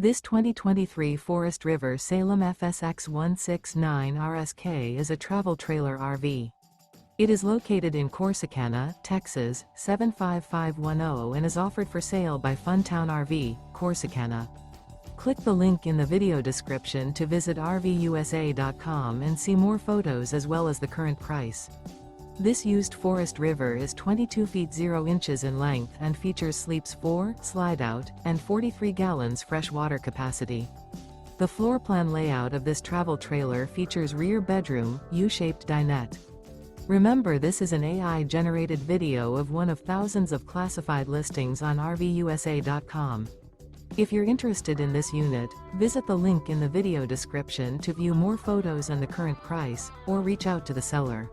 This 2023 Forest River Salem FSX 169 RSK is a travel trailer RV. It is located in Corsicana, Texas, 75510 and is offered for sale by Funtown RV, Corsicana. Click the link in the video description to visit RVUSA.com and see more photos as well as the current price. This used Forest River is 22 feet 0 inches in length and features sleeps 4, Slideout, and 43 gallons fresh water capacity. The floor plan layout of this travel trailer features rear bedroom, U-shaped dinette. Remember, this is an AI-generated video of one of thousands of classified listings on RVUSA.com. If you're interested in this unit, visit the link in the video description to view more photos and the current price, or reach out to the seller.